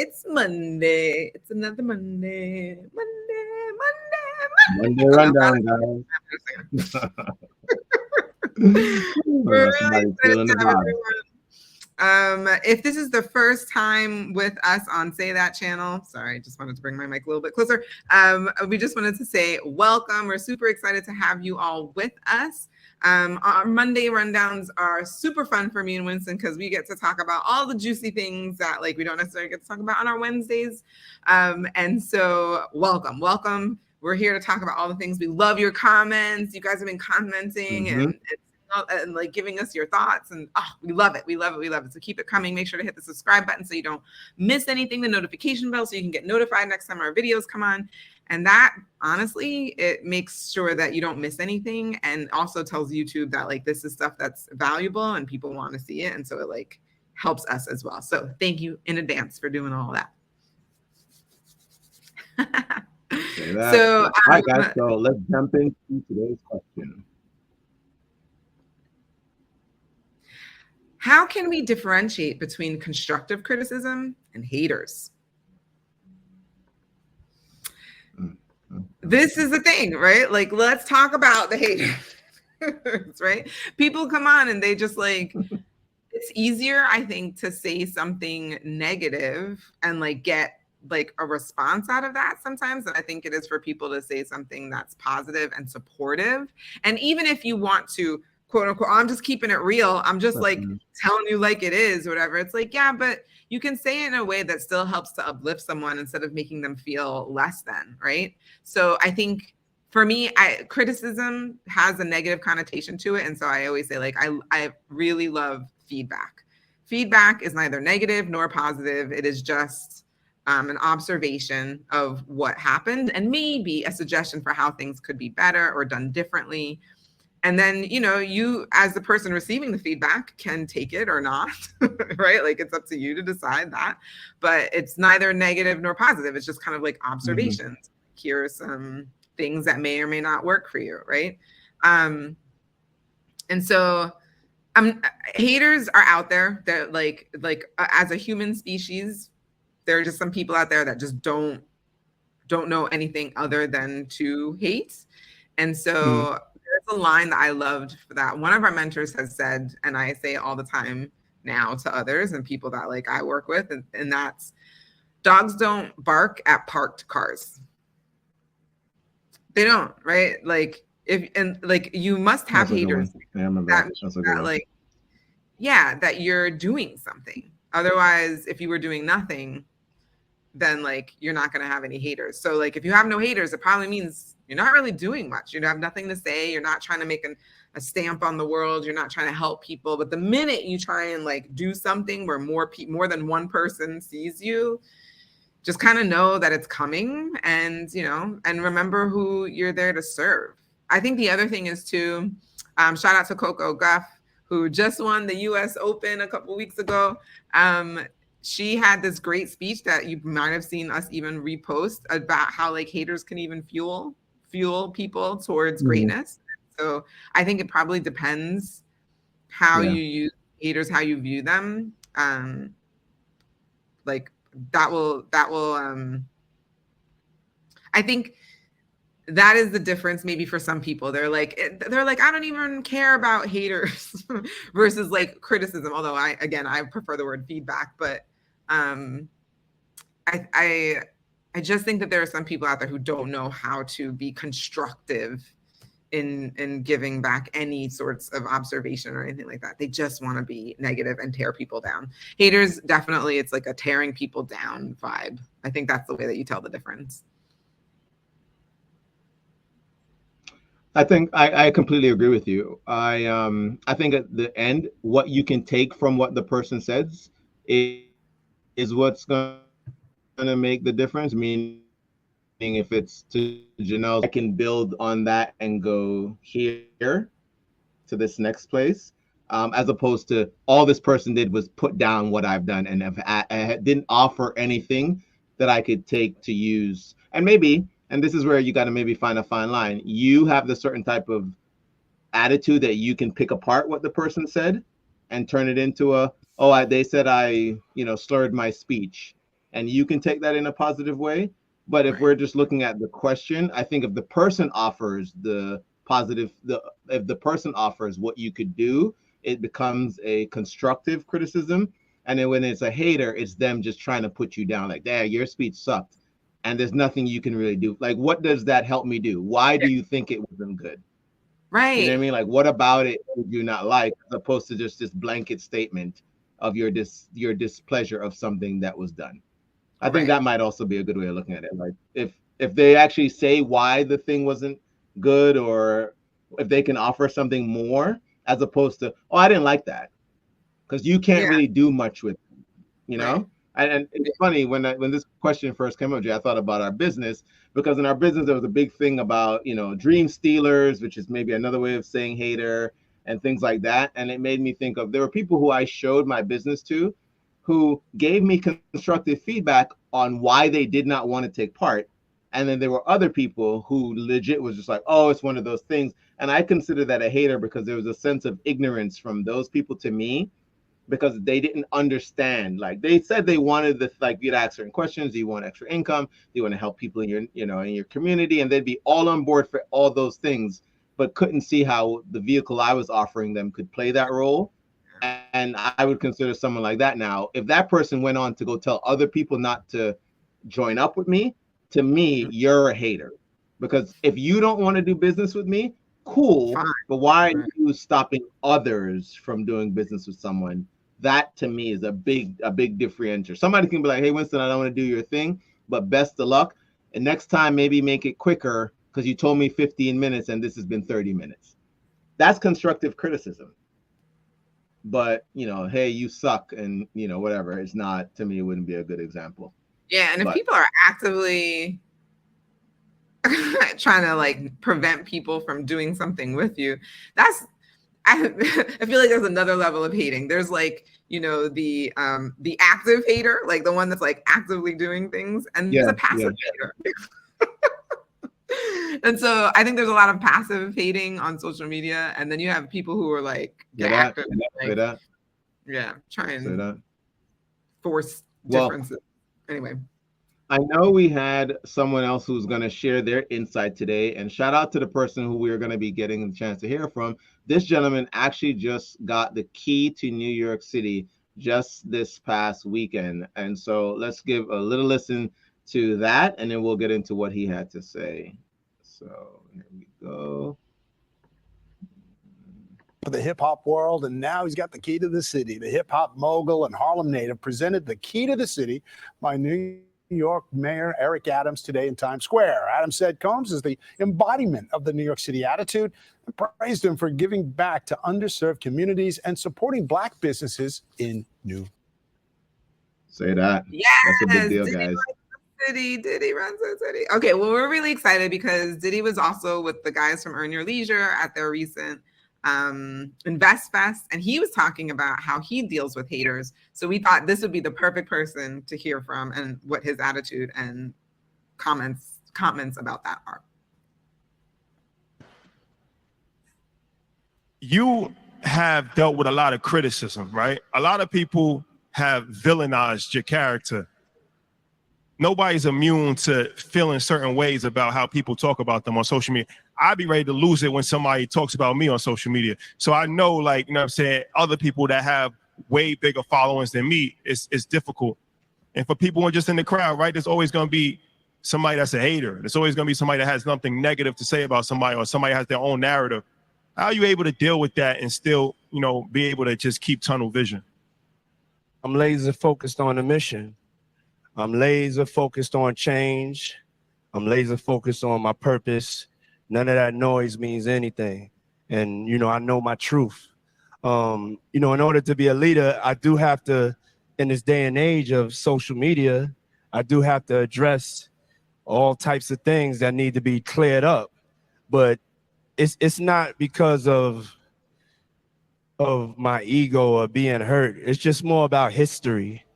It's Monday. It's another Monday. Monday rundown, guys. We're really Somebody's feeling the vibe. If this is the first time with us on Say That channel, sorry, just wanted to bring my mic a little bit closer. We just wanted to say welcome. We're super excited to have you all with us. Our Monday rundowns are super fun for me and Winston because we get to talk about all the juicy things that like we don't necessarily get to talk about on our Wednesdays. And so welcome. We're here to talk about all the things. We love your comments. You guys have been commenting and like giving us your thoughts, and we love it. So keep it coming. Make sure to hit the subscribe button so you don't miss anything, the notification bell, so you can get notified next time our videos come on. And that honestly, it makes sure that you don't miss anything, and also tells YouTube that like this is stuff that's valuable and people want to see it, and so it like helps us as well. So thank you in advance for doing all that. So all right, guys, so let's jump into today's question. How can we differentiate between constructive criticism and haters? This is the thing, right? Like, let's talk about the haters, right? People come on and they just like, it's easier, I think, to say something negative and like get like a response out of that sometimes than I think it is for people to say something that's positive and supportive. And even if you want to, quote unquote, I'm just keeping it real, I'm just like telling you like it is, or whatever. It's like, yeah, but you can say it in a way that still helps to uplift someone instead of making them feel less than, right? So I think for me, criticism has a negative connotation to it. And so I always say, like, I really love feedback. Feedback is neither negative nor positive. It is just an observation of what happened and maybe a suggestion for how things could be better or done differently. And then, you know, you as the person receiving the feedback can take it or not, right? Like it's up to you to decide that, but it's neither negative nor positive. It's just kind of like observations. Here are some things that may or may not work for you, right? And so haters are out there that like as a human species, there are just some people out there that just don't know anything other than to hate. And so there's a line that I loved for that. One of our mentors has said, and I say it all the time now to others and people that like I work with, and that's dogs don't bark at parked cars. They don't, right? Like you must have haters. Yeah, I remember that. That's a good one. Like, yeah, that you're doing something. Otherwise, if you were doing nothing, then like you're not going to have any haters. So like if you have no haters, it probably means you're not really doing much. You have nothing to say. You're not trying to make a stamp on the world. You're not trying to help people. But the minute you try and like do something where more than one person sees you, just kind of know that it's coming, and you know, and remember who you're there to serve. I think the other thing is to shout out to Coco Gauff, who just won the US Open a couple weeks ago. She had this great speech that you might have seen us even repost about how like haters can even fuel people towards greatness. So I think it probably depends how you use haters, how you view them. Like that will I think that is the difference maybe for some people. They're like, I don't even care about haters versus like criticism. Although I prefer the word feedback, but I just think that there are some people out there who don't know how to be constructive in giving back any sorts of observation or anything like that. They just want to be negative and tear people down. Haters, definitely, it's like a tearing people down vibe. I think that's the way that you tell the difference. I think I completely agree with you. I think at the end, what you can take from what the person says is what's going to make the difference. Meaning, if it's to Janelle, I can build on that and go here to this next place, as opposed to all this person did was put down what I've done and I didn't offer anything that I could take to use. And maybe, and this is where you got to maybe find a fine line. You have the certain type of attitude that you can pick apart what the person said and turn it into they said I, slurred my speech. and you can take that in a positive way. But if Right. we're just looking at the question, I think if the person offers the positive, if the person offers what you could do, it becomes a constructive criticism. And then when it's a hater, it's them just trying to put you down, like, "Dad, your speech sucked, and there's nothing you can really do." Like, what does that help me do? Why do you think it wasn't good? You know what I Right. mean? Like, what about it did you not like, as opposed to just this blanket statement of your displeasure of something that was done. I think Right. that might also be a good way of looking at it. Like, if they actually say why the thing wasn't good, or if they can offer something more, as opposed to, "Oh, I didn't like that," because you can't Yeah. really do much with it, you Right. know. And it's funny, when this question first came up, Jay, I thought about our business, because in our business there was a big thing about, dream stealers, which is maybe another way of saying hater, and things like that. And it made me think of, there were people who I showed my business to, who gave me constructive feedback on why they did not want to take part. And then there were other people who legit was just like, "Oh, it's one of those things." And I consider that a hater, because there was a sense of ignorance from those people to me, because they didn't understand. Like, they said they wanted this, like, you'd ask certain questions: do you want extra income, do you want to help people in your, in your community, and they'd be all on board for all those things, but couldn't see how the vehicle I was offering them could play that role. And I would consider someone like that now, if that person went on to go tell other people not to join up with me, to me, you're a hater. Because if you don't want to do business with me, cool, Fine. but why are Right. you stopping others from doing business with someone? That to me is a big differentiator. Somebody can be like, "Hey, Winston, I don't want to do your thing, but best of luck. And next time, maybe make it quicker, because you told me 15 minutes and this has been 30 minutes." That's constructive criticism. But, "Hey, you suck," and, whatever. It's not, to me, it wouldn't be a good example. Yeah. And if But people are actively trying to like prevent people from doing something with you, that's I feel like there's another level of hating. There's like, the active hater, like the one that's like actively doing things, and there's yeah, a passive yeah. hater. And so I think there's a lot of passive hating on social media, and then you have people who are like Say get that. active, Say like that. try Say and that. force Well, differences. Anyway. I know we had someone else who's going to share their insight today, and shout out to the person who we're going to be getting the chance to hear from. This gentleman actually just got the key to New York City just this past weekend. And so let's give a little listen to that, and then we'll get into what he had to say. So here we go. For the hip hop world, and now he's got the key to the city. The hip hop mogul and Harlem native presented the key to the city by New York Mayor Eric Adams today in Times Square. Adams said Combs is the embodiment of the New York City attitude and praised him for giving back to underserved communities and supporting Black businesses in New. Say that. Yes, That's a big deal, guys. Diddy runs the city. Okay, well, we're really excited because Diddy was also with the guys from Earn Your Leisure at their recent Invest Fest, and he was talking about how he deals with haters. So we thought this would be the perfect person to hear from and what his attitude and comments about that are. You have dealt with a lot of criticism, right? A lot of people have villainized your character. Nobody's immune to feeling certain ways about how people talk about them on social media. I'd be ready to lose it when somebody talks about me on social media. So I know, like, you know what I'm saying, other people that have way bigger followings than me, it's difficult. And for people who are just in the crowd, right, there's always going to be somebody that's a hater. There's always going to be somebody that has something negative to say about somebody, or somebody has their own narrative. How are you able to deal with that and still, be able to just keep tunnel vision? I'm laser focused on the mission. I'm laser focused on change. I'm laser focused on my purpose. None of that noise means anything. And, I know my truth. In order to be a leader, I do have to, in this day and age of social media, I do have to address all types of things that need to be cleared up. But it's not because of my ego or being hurt. It's just more about history.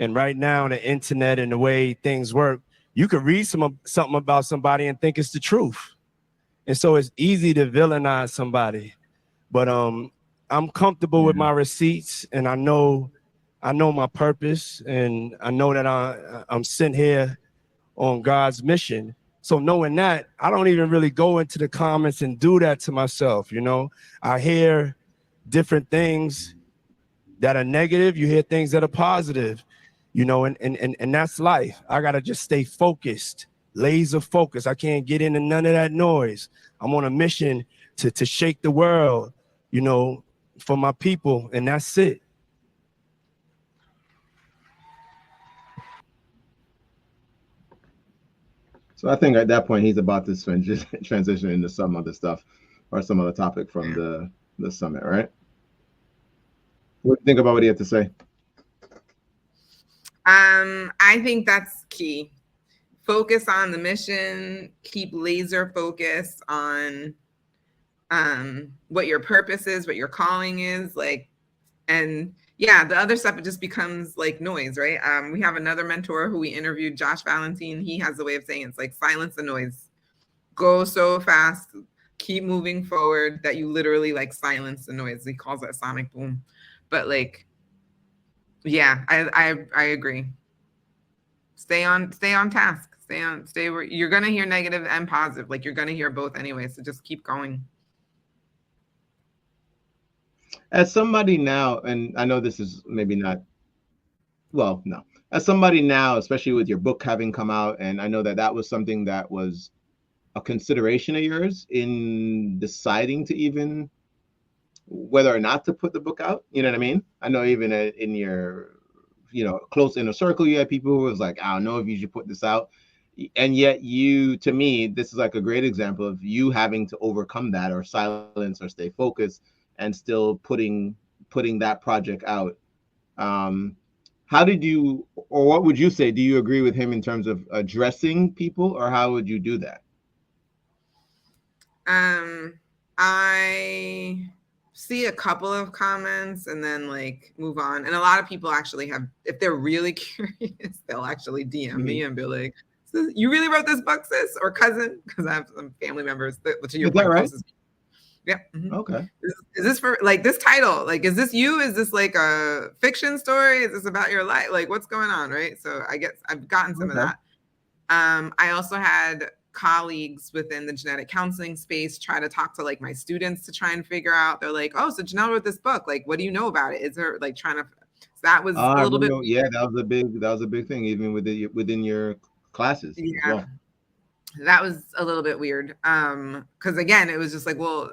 And right now, the internet and the way things work, you could read something about somebody and think it's the truth. And so it's easy to villainize somebody. But I'm comfortable with my receipts, and I know I know my purpose, and I know that I'm sent here on God's mission. So knowing that, I don't even really go into the comments and do that to myself. You know, I hear different things that are negative. You hear things that are positive, you know, and that's life. I got to just stay focused, laser focused. I can't get into none of that noise. I'm on a mission to shake the world, you know, for my people. And that's it. So I think at that point, he's about to transition into some other stuff or some other topic from the summit, right? What do you think about what he had to say? I think that's key. Focus on the mission, keep laser focused on what your purpose is, what your calling is, like, and yeah, the other stuff, it just becomes like noise, right? We have another mentor who we interviewed, Josh Valentine. He has a way of saying it's like silence the noise. Go so fast, keep moving forward that you literally like silence the noise. He calls it a sonic boom. But like, yeah, I agree. Stay on task. Stay where you're gonna hear negative and positive. Like you're gonna hear both anyway. So just keep going. As somebody now, and I know this is maybe not, well, no. As somebody now, especially with your book having come out, and I know that was something that was a consideration of yours in deciding to even whether or not to put the book out. You know what I mean? I know even in your, you know, close inner circle, you had people who was like, I don't know if you should put this out. And yet you, to me, this is like a great example of you having to overcome that or silence or stay focused and still putting that project out. How did you, or what would you say? Do you agree with him in terms of addressing people, or how would you do that? I see a couple of comments and then like move on. And a lot of people actually have, if they're really curious, they'll actually DM me and be like, you really wrote this book, sis or cousin? Because I have some family members that, to your point, right? closest. Yeah. Mm-hmm. Okay. Is this for like this title? Like, is this you? Is this like a fiction story? Is this about your life? Like, what's going on? Right. So I guess I've gotten some of that. I also had colleagues within the genetic counseling space try to talk to like my students to try and figure out. They're like, oh, so Janelle wrote this book. Like, what do you know about it? Is her like trying to? So that was a little bit. Yeah, that was a big thing, even within your classes. Yeah. Well. That was a little bit weird. Because again, it was just like, well,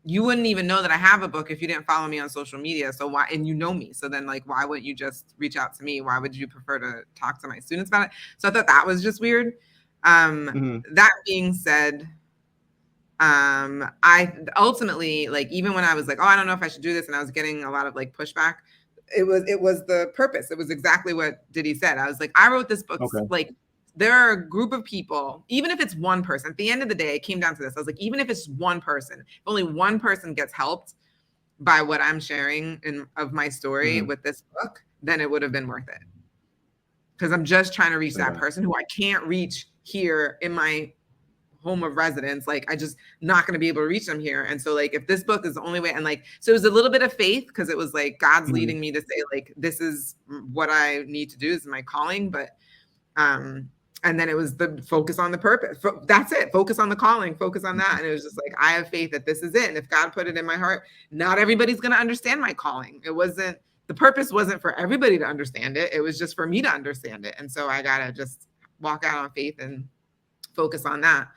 you wouldn't even know that I have a book if you didn't follow me on social media. So why, and you know me. So then like, why wouldn't you just reach out to me? Why would you prefer to talk to my students about it? So I thought that was just weird. That being said, I ultimately, like, even when I was like, oh, I don't know if I should do this, and I was getting a lot of like pushback, it was the purpose. It was exactly what Diddy said. I was like, I wrote this book, like, there are a group of people, even if it's one person, at the end of the day, it came down to this. I was like, even if it's one person, if only one person gets helped by what I'm sharing of my story with this book, then it would have been worth it. Because I'm just trying to reach that person who I can't reach here in my home of residence. Like, I just not going to be able to reach them here. And so like, if this book is the only way, and like, so it was a little bit of faith, because it was like, God's leading me to say like, this is what I need to do, this is my calling. But, and then it was the focus on the purpose. That's it. Focus on the calling, focus on that. And it was just like, I have faith that this is it. And if God put it in my heart, not everybody's going to understand my calling. The purpose wasn't for everybody to understand it. It was just for me to understand it. And so I got to just walk out on faith and focus on that.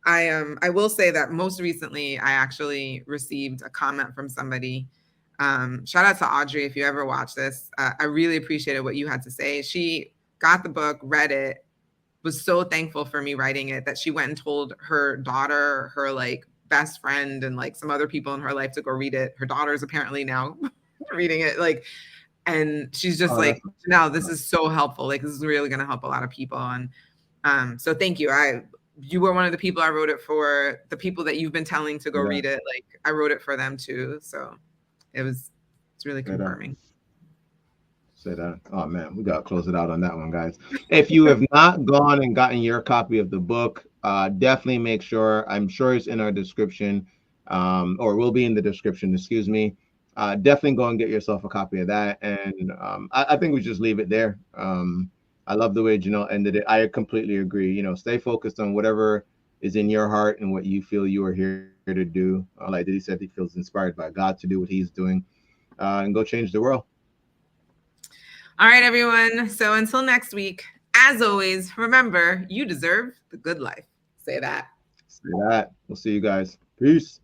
I will say that most recently, I actually received a comment from somebody. Shout out to Audrey, if you ever watch this. I really appreciated what you had to say. She got the book, read it, was so thankful for me writing it, that she went and told her daughter, her like best friend, and like some other people in her life to go read it. Her daughter is apparently now reading it, like, and she's just like, no, this is so helpful. Like, this is really going to help a lot of people. And so thank you. You were one of the people I wrote it for. The people that you've been telling to go read it, like, I wrote it for them too. So it's really confirming. Say that. Oh man, we gotta close it out on that one, guys. If you have not gone and gotten your copy of the book, definitely make sure. I'm sure it's in our description, or will be in the description. Excuse me. definitely go and get yourself a copy of that. And I think we just leave it there. I love the way Janelle ended it. I completely agree. You know, stay focused on whatever is in your heart and what you feel you are here to do. Like Diddy said, he feels inspired by God to do what he's doing, and go change the world. All right, everyone. So until next week, as always, remember, you deserve the good life. Say that. Say that. We'll see you guys. Peace.